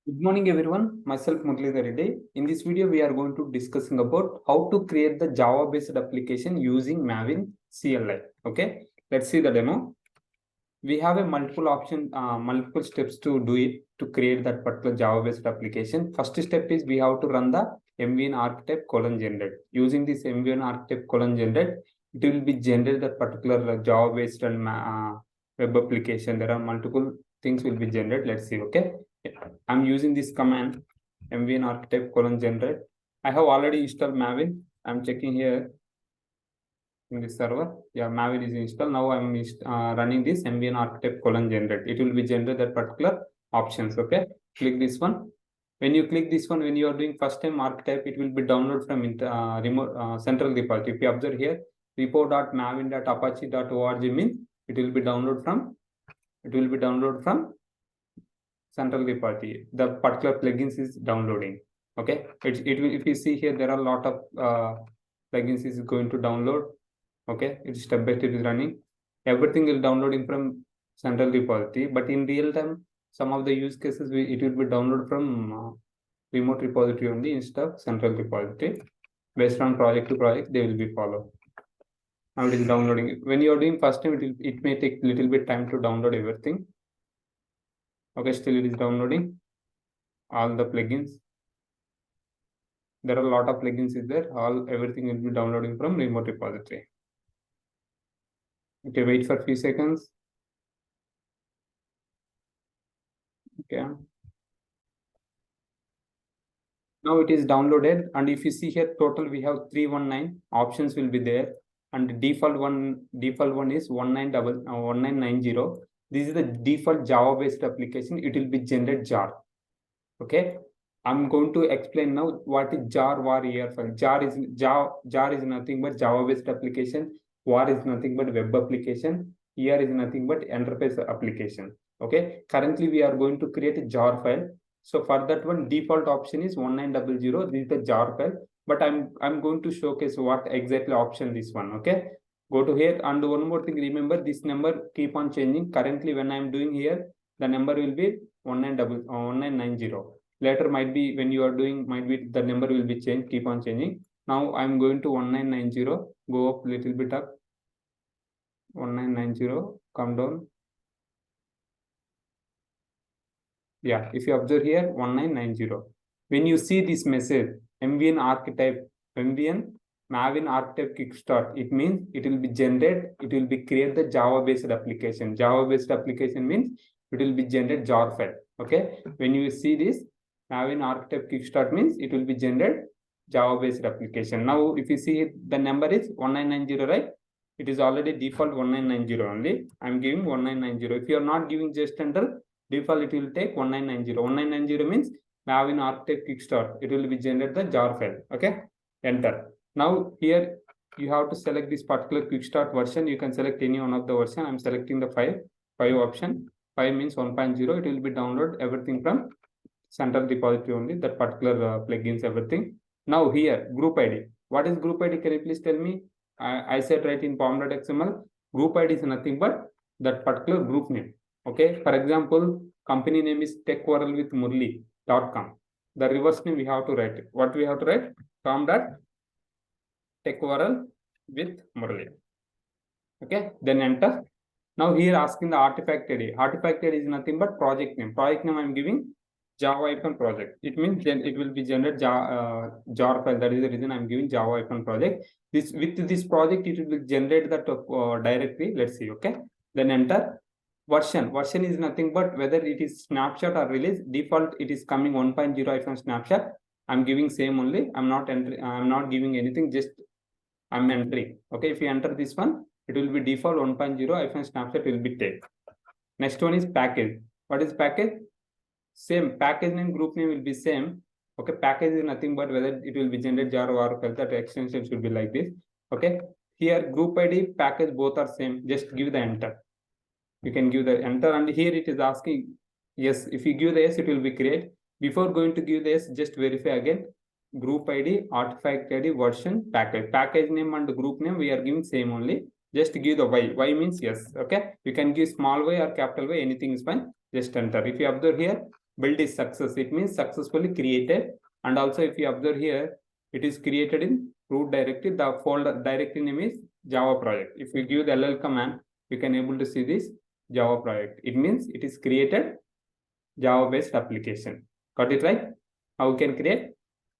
Good morning, everyone. Myself, Muralidhara Reddy. In this video, we are going to discussing about how to create the Java-based application using Maven CLI. Okay, let's see the demo. We have a multiple steps to do it to create that particular Java-based application. First step is we have to run the MVN archetype :generate. Using this MVN archetype :generate, it will be generate that particular Java-based and web application. There are multiple things will be generated. Let's see. Okay. I'm using this command mvn archetype :generate. I have already installed Maven. I'm checking here in this server. Yeah, Maven is installed. Now I'm running this mvn archetype :generate. It will be generate that particular options. Okay, click this one. When you click this one, when you are doing first time archetype, it will be download from remote central repository. If you observe here, repo.maven.apache.org means it will be download from central repository. The particular plugins is downloading. Okay, it will, if you see here, there are a lot of plugins is going to download. Okay, it's step by step is running. Everything will downloading from central repository, but in real time, some of the use cases it will be download from remote repository only instead of central repository. Based on project to project, they will be followed. Now it is downloading. When you are doing first time, it may take little bit time to download everything. Okay, still it is downloading all the plugins. There are a lot of plugins is there. Everything will be downloading from remote repository. Okay, wait for a few seconds. Okay. Now it is downloaded, and if you see here, total we have 319 options will be there, and the default one is 1990. This is the default Java based application. It will be generate jar. Okay, I'm going to explain now what is jar var ER file. Jar is nothing but Java based application. Var is nothing but web application. ER is nothing but enterprise application. Okay, currently we are going to create a jar file. So for that one, default option is 1900. This is the jar file, but I'm going to showcase what exactly option this one. Okay, go to here, and one more thing, remember this number keep on changing. Currently when I'm doing here, the number will be 1990. Later might be when you are doing, might be the number will be changed, keep on changing. Now I'm going to 1990, go up little bit up, 1990, come down. Yeah, if you observe here, 1990. When you see this message, MVN archetype, MVN Maven archetype kickstart, it means it will be generated, it will be create the Java based application. Java based application means it will be generate jar file. Okay, when you see this Maven archetype kickstart means it will be generate Java based application. Now if you see the number is 1990, right? It is already default 1990 only. I'm giving 1990. If you are not giving just enter default, it will take 1990. 1990 means Maven archetype kickstart. It will be generate the jar file. Okay, enter. Now here you have to select this particular quick start version. You can select any one of the version. I'm selecting the 5 option. 5 means 1.0. It will be download everything from central repository only, that particular plugins, everything. Now here group ID. What is group ID? Can you please tell me? I said right in pom.xml, group ID is nothing but that particular group name. Okay, for example, company name is techworldwithmurali.com. The reverse name we have to write. What we have to write? com.techworldwithmurali. Okay, then enter. Now here asking the artifact ID. Artifact ID is nothing but project name. Project name I'm giving Java project. It means then it will be generate jar file. That is the reason I'm giving Java project. With this project, it will generate that directory. Let's see. Okay, then enter. Version is nothing but whether it is snapshot or release. Default it is coming 1.0 snapshot. I'm giving same only. I'm not giving anything. Just I'm entering. Okay, if you enter this one, it will be default 1.0 snapshot will be take. Next one is package. What is package? Same package name, group name will be same. Okay, package is nothing but whether it will be generate jar or file. That extension should be like this. Okay, here group ID, package both are same. Just give the enter. You can give the enter, and here it is asking yes. If you give the yes, it will be create. Before going to give the yes, just verify again. Group ID, artifact ID, version, package. Package name and group name we are giving same only. Just give the y. Y means yes. Okay, you can give small y or capital Y. Anything is fine. Just enter. If you observe here, build is success. It means successfully created. And also if you observe here, it is created in root directory. The folder directory name is Java project. If you give the ll command, you can able to see this Java project. It means it is created Java based application. Got it right? How we can create?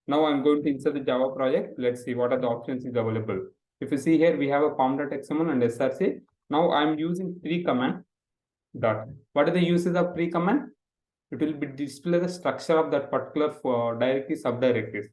Now I'm going to insert the Java project. Let's see what are the options is available. If you see here, we have a pom.xml and src. Now I'm using three command. Dot. What are the uses of three command? It will be display the structure of that particular directory subdirectories.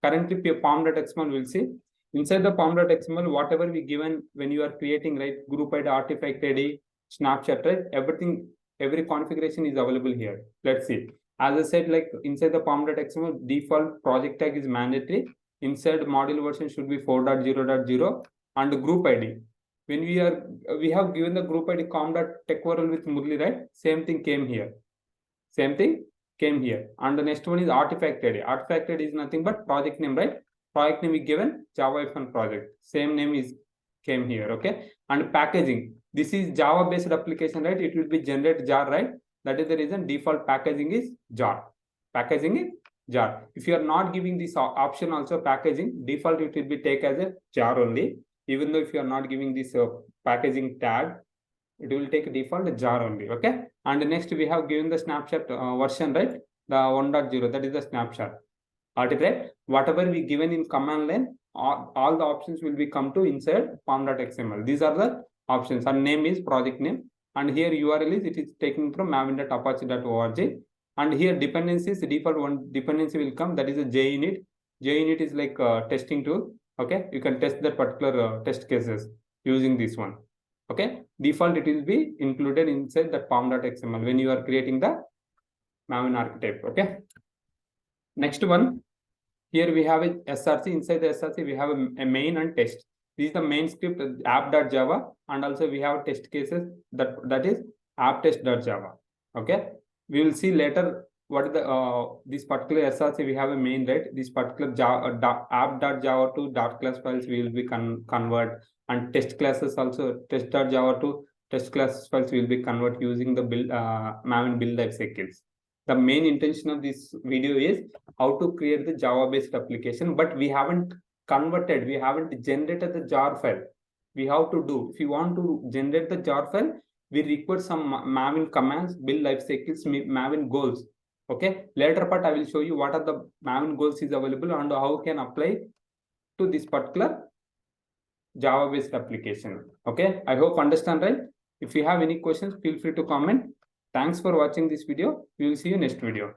Currently, pom.xml will see inside the pom.xml, whatever we given when you are creating, right, group ID, artifact ID, snapshot, right, everything, every configuration is available here. Let's see. As I said, like inside the pom.xml, default project tag is mandatory. Inside module version should be 4.0.0 and group ID. When we have given the group ID com.techworldwithmurali, right? Same thing came here. Same thing came here. And the next one is artifact ID. Artifact ID is nothing but project name, right? Project name is given Java F1 project. Same name is came here, okay? And packaging. This is Java based application, right? It will be generate jar, right? That is the reason default packaging is jar. Packaging is jar. If you are not giving this option also packaging, default it will be take as a jar only. Even though if you are not giving this packaging tag, it will take default jar only, okay? And next we have given the snapshot version, right? The 1.0, that is the snapshot. Artifact, whatever we given in command line, all the options will be come to inside pom.xml. These are the options. And name is project name. And here URL is, it is taken from maven.apache.org. And here dependencies, default one dependency will come, that is a JUnit. JUnit is like a testing tool. Okay, you can test that particular test cases using this one. Okay, default it will be included inside the pom.xml when you are creating the Maven archetype. Okay, next one, here we have a src. Inside the src we have a main and test. This is the main script app.java, and also we have test cases that is app-test.java. Okay, we will see later what is the this particular src we have a main, right? This particular java app.java to .class files we will be convert, and test classes also test.java to test class files will be convert using the build Maven build Lifecycles. The main intention of this video is how to create the Java based application, but we haven't converted, we haven't generated the jar file. We have to do, if you want to generate the jar file, we require some Maven commands, build Lifecycles, Maven goals. Okay, later part I will show you what are the Maven goals is available and how we can apply to this particular Java based application. Okay, I hope understand, right? If you have any questions, feel free to comment. Thanks for watching this video. We will see you next video.